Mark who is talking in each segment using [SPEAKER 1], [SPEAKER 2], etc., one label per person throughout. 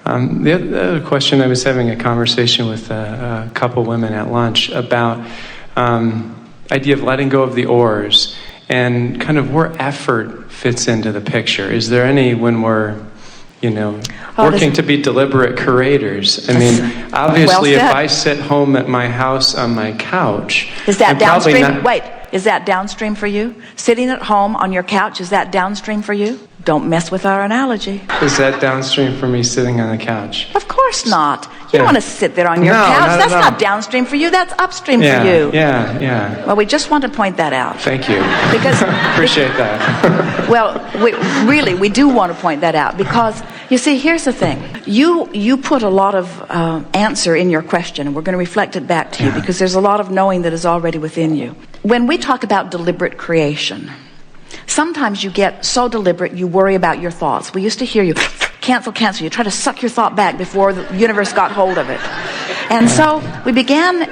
[SPEAKER 1] The other question, I was having a conversation with a couple women at lunch about idea of letting go of the oars and kind of where effort fits into the picture. Is there any, when we're, working to be deliberate curators? I mean, obviously, if I sit home at my house on my couch,
[SPEAKER 2] is that downstream? Wait, is that downstream for you? Sitting at home on your couch, is that downstream for you? Don't mess with our analogy.
[SPEAKER 1] Is that downstream for me sitting on the couch?
[SPEAKER 2] Of course not. You don't want to sit there on your couch. That's not downstream for you. That's upstream for you.
[SPEAKER 1] Yeah.
[SPEAKER 2] Well, we just want to point that out.
[SPEAKER 1] Thank you.
[SPEAKER 2] Because
[SPEAKER 1] appreciate that.
[SPEAKER 2] Well, we do want to point that out because, you see, here's the thing. You put a lot of answer in your question, and we're going to reflect it back to you because there's a lot of knowing that is already within you. When we talk about deliberate creation, sometimes you get so deliberate you worry about your thoughts. We used to hear you cancel. You try to suck your thought back before the universe got hold of it. And so we began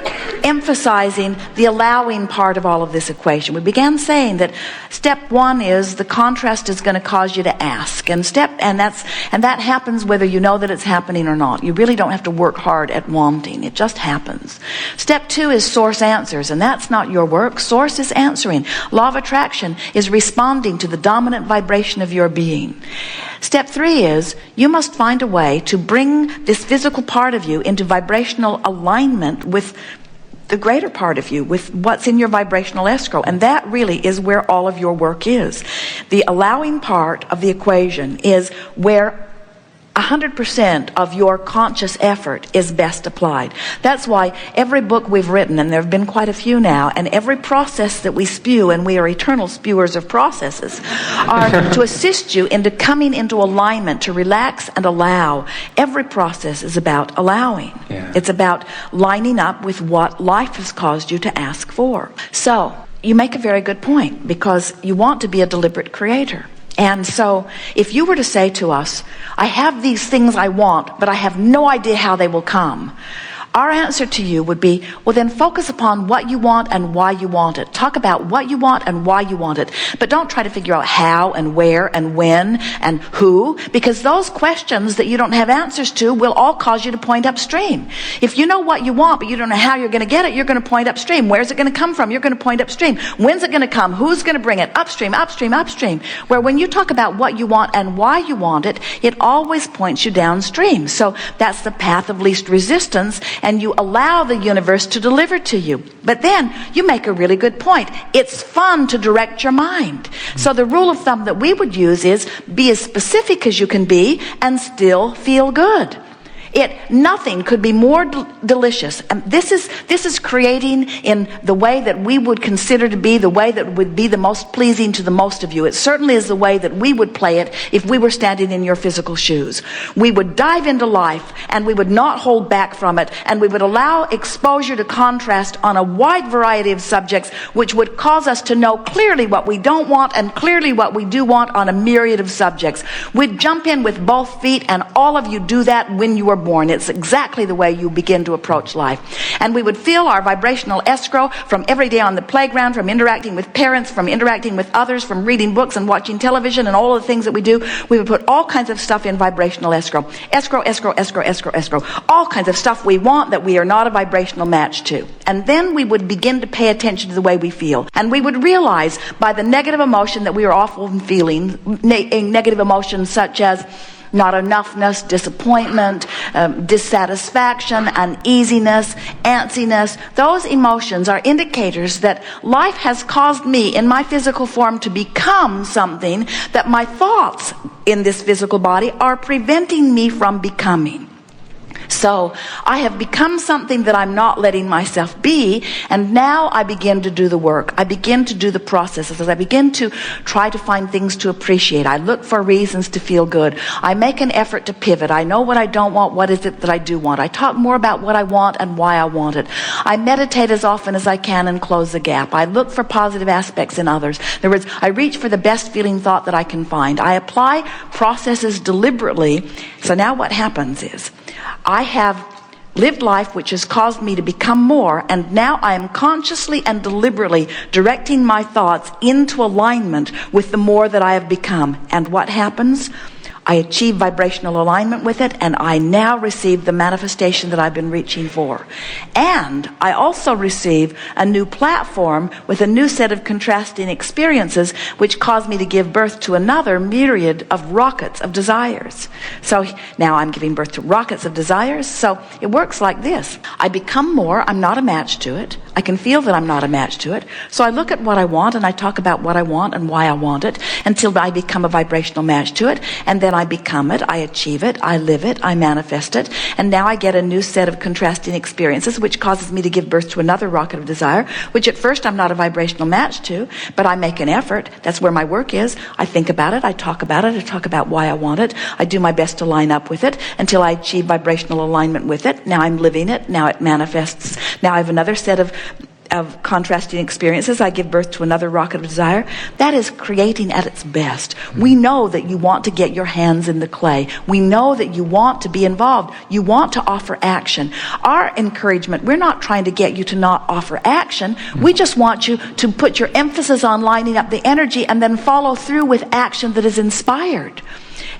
[SPEAKER 2] emphasizing the allowing part of all of this equation. We began saying that step one is the contrast is going to cause you to ask. And that happens whether you know that it's happening or not. You really don't have to work hard at wanting. It just happens. Step two is source answers, and that's not your work. Source is answering. Law of attraction is responding to the dominant vibration of your being. Step three is you must find a way to bring this physical part of you into vibrational alignment with the greater part of you, with what's in your vibrational escrow. And that really is where all of your work is. The allowing part of the equation is where 100% of your conscious effort is best applied. That's why every book we've written, and there have been quite a few now, and every process that we spew, and we are eternal spewers of processes, are to assist you into coming into alignment, to relax and allow. Every process is about allowing.
[SPEAKER 1] Yeah.
[SPEAKER 2] It's about lining up with what life has caused you to ask for. So, you make a very good point, because you want to be a deliberate creator. And so, if you were to say to us, I have these things I want, but I have no idea how they will come, our answer to you would be, well then focus upon what you want and why you want it. Talk about what you want and why you want it. But don't try to figure out how and where and when and who, because those questions that you don't have answers to will all cause you to point upstream. If you know what you want, but you don't know how you're going to get it, you're going to point upstream. Where's it going to come from? You're going to point upstream. When's it going to come? Who's going to bring it? Upstream. Where when you talk about what you want and why you want it, it always points you downstream. So that's the path of least resistance, and you allow the universe to deliver to you. But then you make a really good point. It's fun to direct your mind. So the rule of thumb that we would use is be as specific as you can be and still feel good. Nothing could be more delicious. And this is creating in the way that we would consider to be the way that would be the most pleasing to the most of you. It certainly is the way that we would play it if we were standing in your physical shoes. We would dive into life, and we would not hold back from it, and we would allow exposure to contrast on a wide variety of subjects, which would cause us to know clearly what we don't want and clearly what we do want on a myriad of subjects. We'd jump in with both feet, and all of you do that when you were born. It's exactly the way you begin to approach life. And we would feel our vibrational escrow from every day on the playground, from interacting with parents, from interacting with others, from reading books and watching television and all of the things that we do. We would put all kinds of stuff in vibrational escrow. Escrow. All kinds of stuff we want that we are not a vibrational match to. And then we would begin to pay attention to the way we feel. And we would realize by the negative emotion that we are often feeling, negative emotions such as not enoughness, disappointment, dissatisfaction, uneasiness, antsiness. Those emotions are indicators that life has caused me in my physical form to become something that my thoughts in this physical body are preventing me from becoming. So I have become something that I'm not letting myself be, and now I begin to do the work. I begin to do the processes. I begin to try to find things to appreciate. I look for reasons to feel good. I make an effort to pivot. I know what I don't want. What is it that I do want? I talk more about what I want and why I want it. I meditate as often as I can and close the gap. I look for positive aspects in others. In other words, I reach for the best feeling thought that I can find. I apply processes deliberately. So now what happens is, I have lived life which has caused me to become more, and now I am consciously and deliberately directing my thoughts into alignment with the more that I have become. And what happens? I achieve vibrational alignment with it, and I now receive the manifestation that I've been reaching for. And I also receive a new platform with a new set of contrasting experiences, which cause me to give birth to another myriad of rockets of desires. So now I'm giving birth to rockets of desires. So it works like this. I become more. I'm not a match to it. I can feel that I'm not a match to it. So I look at what I want, and I talk about what I want and why I want it, until I become a vibrational match to it. And then I become it, I achieve it, I live it, I manifest it. And now I get a new set of contrasting experiences, which causes me to give birth to another rocket of desire, which at first I'm not a vibrational match to, but I make an effort. That's where my work is. I think about it, I talk about why I want it. I do my best to line up with it until I achieve vibrational alignment with it. Now I'm living it, now it manifests. Now I have another set of contrasting experiences. I give birth to another rocket of desire. That is creating at its best. We know that you want to get your hands in the clay. We know that you want to be involved. You want to offer action. Our encouragement, we're not trying to get you to not offer action. We just want you to put your emphasis on lining up the energy and then follow through with action that is inspired.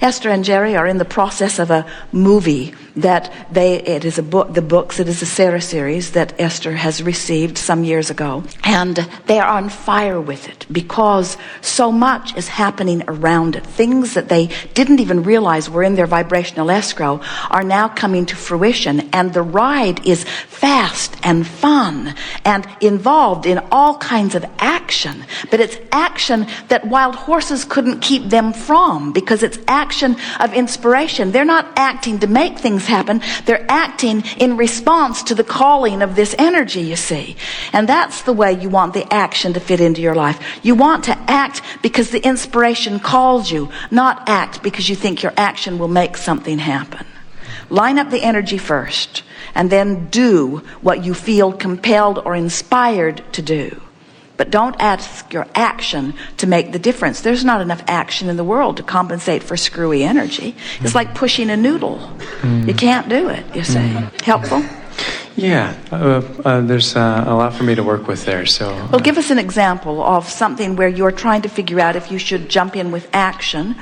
[SPEAKER 2] Esther and Jerry are in the process of a movie that it is a book, it is a Sarah series that Esther has received some years ago. And they are on fire with it because so much is happening around it. Things that they didn't even realize were in their vibrational escrow are now coming to fruition. And the ride is fast and fun and involved in all kinds of action. But it's action that wild horses couldn't keep them from, because it's action of inspiration. They're not acting to make things happen. They're acting in response to the calling of this energy, you see. And that's the way you want the action to fit into your life. You want to act because the inspiration calls you, not act because you think your action will make something happen. Line up the energy first, and then do what you feel compelled or inspired to do. But don't ask your action to make the difference. There's not enough action in the world to compensate for screwy energy. It's like pushing a noodle. You can't do it, you see. Helpful?
[SPEAKER 1] Yeah, there's a lot for me to work with there. So,
[SPEAKER 2] well, give us an example of something where you're trying to figure out if you should jump in with action.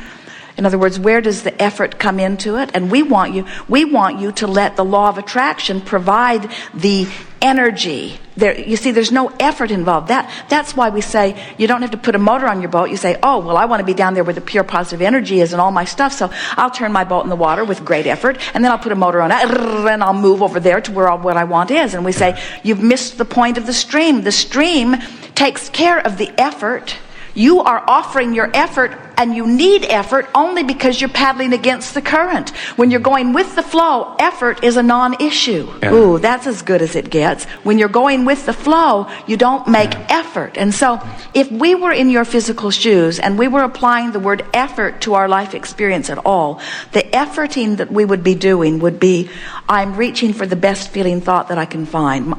[SPEAKER 2] In other words, where does the effort come into it? And we want you to let the law of attraction provide the energy. There, you see, there's no effort involved. That's why we say you don't have to put a motor on your boat. You say, oh, well, I want to be down there where the pure positive energy is and all my stuff, so I'll turn my boat in the water with great effort, and then I'll put a motor on it, and I'll move over there to where what I want is. And we say, you've missed the point of the stream. The stream takes care of the effort. You are offering your effort, and you need effort only because you're paddling against the current. When you're going with the flow, effort is a non-issue. Yeah. Ooh, that's as good as it gets. When you're going with the flow, you don't make effort. And so if we were in your physical shoes and we were applying the word effort to our life experience at all, the efforting that we would be doing would be, I'm reaching for the best feeling thought that I can find.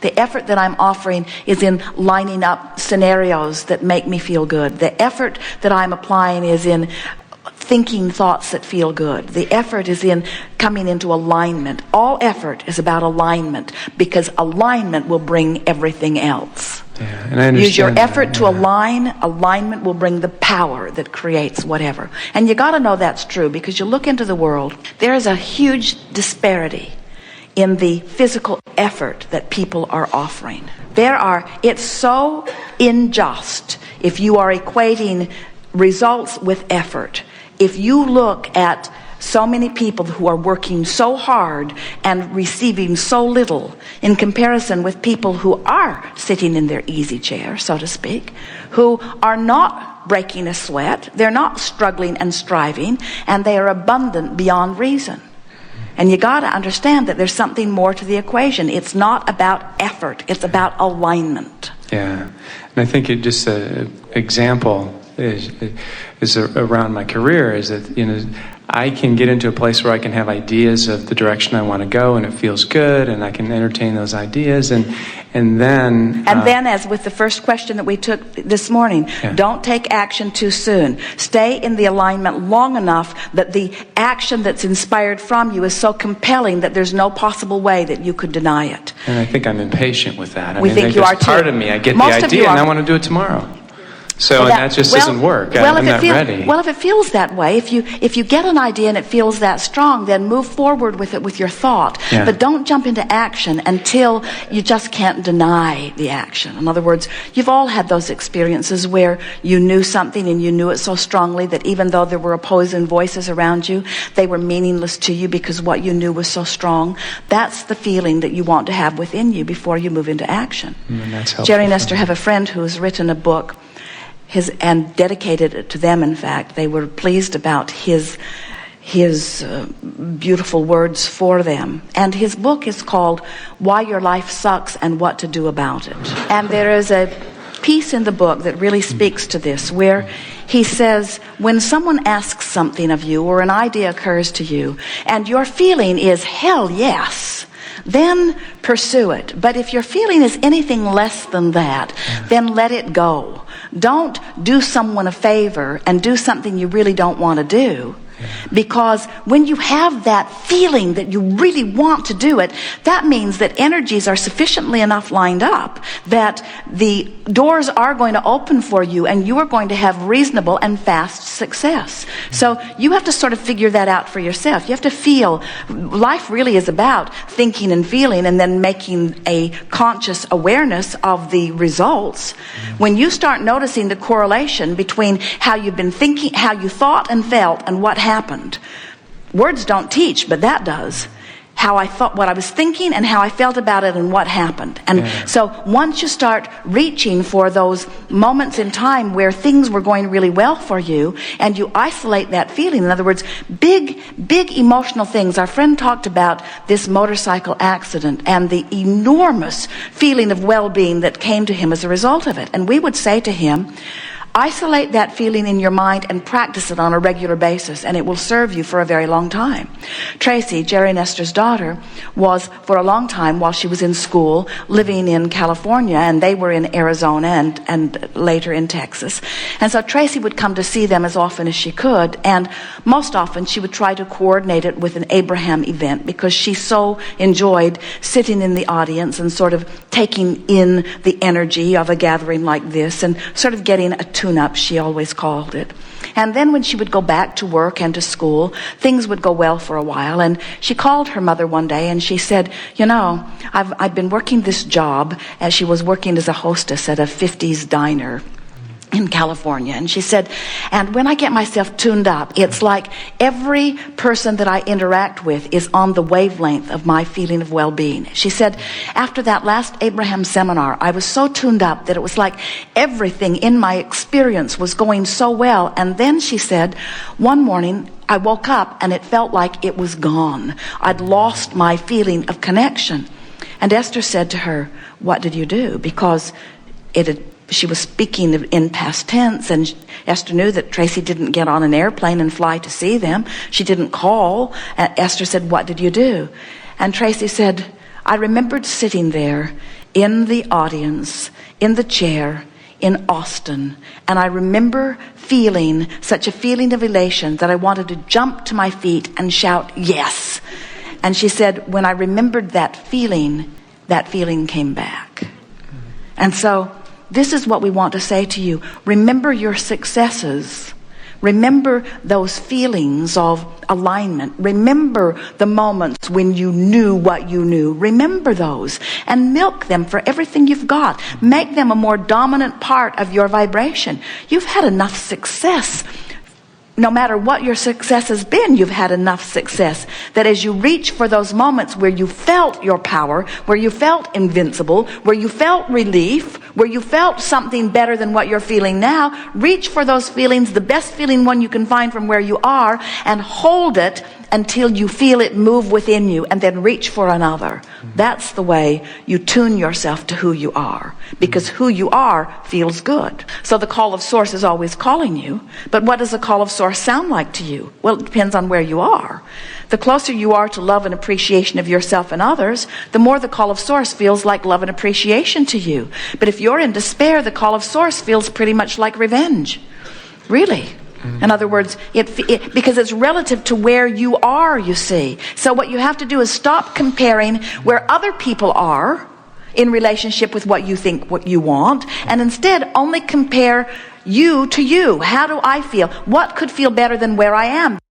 [SPEAKER 2] The effort that I'm offering is in lining up scenarios that make me feel good. The effort that I'm applying is in thinking thoughts that feel good. The effort is in coming into alignment. All effort is about alignment, because alignment will bring everything else.
[SPEAKER 1] Yeah, and I understand.
[SPEAKER 2] Use your effort to align. Alignment will bring the power that creates whatever. And you got to know that's true, because you look into the world, there is a huge disparity in the physical effort that people are offering. It's so unjust if you are equating results with effort. If you look at so many people who are working so hard and receiving so little in comparison with people who are sitting in their easy chair, so to speak, who are not breaking a sweat, they're not struggling and striving, and they are abundant beyond reason. And you got to understand that there's something more to the equation. It's not about effort, it's about alignment.
[SPEAKER 1] Yeah, and I think it just an example is around my career is that, I can get into a place where I can have ideas of the direction I want to go, and it feels good, and I can entertain those ideas, and then as with the first question that we took this morning, don't take action too soon. Stay in the alignment long enough that the action that's inspired from you is so compelling that there's no possible way that you could deny it. And I think I'm impatient with that.
[SPEAKER 2] We think you are too.
[SPEAKER 1] Part of me, I get the idea, and I want to do it tomorrow. So and that just doesn't work. I'm not ready.
[SPEAKER 2] Well, if it feels that way, if you get an idea and it feels that strong, then move forward with it with your thought.
[SPEAKER 1] Yeah.
[SPEAKER 2] But don't jump into action until you just can't deny the action. In other words, you've all had those experiences where you knew something and you knew it so strongly that even though there were opposing voices around you, they were meaningless to you because what you knew was so strong. That's the feeling that you want to have within you before you move into action.
[SPEAKER 1] That's helpful.
[SPEAKER 2] Jerry and Esther have a friend who's written a book and dedicated it to them. In fact, they were pleased about his beautiful words for them. And his book is called Why Your Life Sucks and What to Do About It. And there is a piece in the book that really speaks to this, where he says, when someone asks something of you or an idea occurs to you and your feeling is hell yes, then pursue it. But if your feeling is anything less than that, then let it go. Don't do someone a favor and do something you really don't want to do. Because when you have that feeling that you really want to do it, that means that energies are sufficiently enough lined up that the doors are going to open for you and you are going to have reasonable and fast success. So you have to sort of figure that out for yourself. You have to feel. Life really is about thinking and feeling and then making a conscious awareness of the results. When you start noticing the correlation between how you've been thinking, how you thought and felt, and what happened. Words don't teach, but that does. How I thought, what I was thinking, and how I felt about it, and what happened. And so once you start reaching for those moments in time where things were going really well for you, and you isolate that feeling, in other words, big emotional things. Our friend talked about this motorcycle accident and the enormous feeling of well-being that came to him as a result of it. And we would say to him, isolate that feeling in your mind and practice it on a regular basis, and it will serve you for a very long time. Tracy, Jerry and Esther's daughter, was for a long time, while she was in school, living in California, and they were in Arizona and later in Texas. And so Tracy would come to see them as often as she could, and most often she would try to coordinate it with an Abraham event because she so enjoyed sitting in the audience and sort of taking in the energy of a gathering like this and sort of getting a tune-up, she always called it. And then when she would go back to work and to school, things would go well for a while. And she called her mother one day and she said, you know, I've been working this job, as she was working as a hostess at a 50s diner in California. And she said, and when I get myself tuned up, it's like every person that I interact with is on the wavelength of my feeling of well-being. She said, after that last Abraham seminar, I was so tuned up that it was like everything in my experience was going so well. And then she said, one morning I woke up and it felt like it was gone. I'd lost my feeling of connection. And Esther said to her, what did you do? Because she was speaking in past tense, and Esther knew that Tracy didn't get on an airplane and fly to see them. She didn't call. And Esther said, what did you do? And Tracy said, I remembered sitting there in the audience, in the chair, in Austin, and I remember feeling such a feeling of elation that I wanted to jump to my feet and shout, yes. And she said, when I remembered that feeling came back. And so this is what we want to say to you. Remember your successes. Remember those feelings of alignment. Remember the moments when you knew what you knew. Remember those and milk them for everything you've got. Make them a more dominant part of your vibration. You've had enough success. No matter what your success has been, you've had enough success that as you reach for those moments where you felt your power, where you felt invincible, where you felt relief, where you felt something better than what you're feeling now, reach for those feelings, the best feeling one you can find from where you are, and hold it until you feel it move within you, and then reach for another. That's the way you tune yourself to who you are, because who you are feels good. So the call of source is always calling you, but what does the call of source sound like to you? Well, it depends on where you are. The closer you are to love and appreciation of yourself and others, the more the call of source feels like love and appreciation to you. But if you're in despair, the call of source feels pretty much like revenge. Really. In other words, because it's relative to where you are, you see. So what you have to do is stop comparing where other people are in relationship with what you think, what you want, and instead only compare you to you. How do I feel? What could feel better than where I am?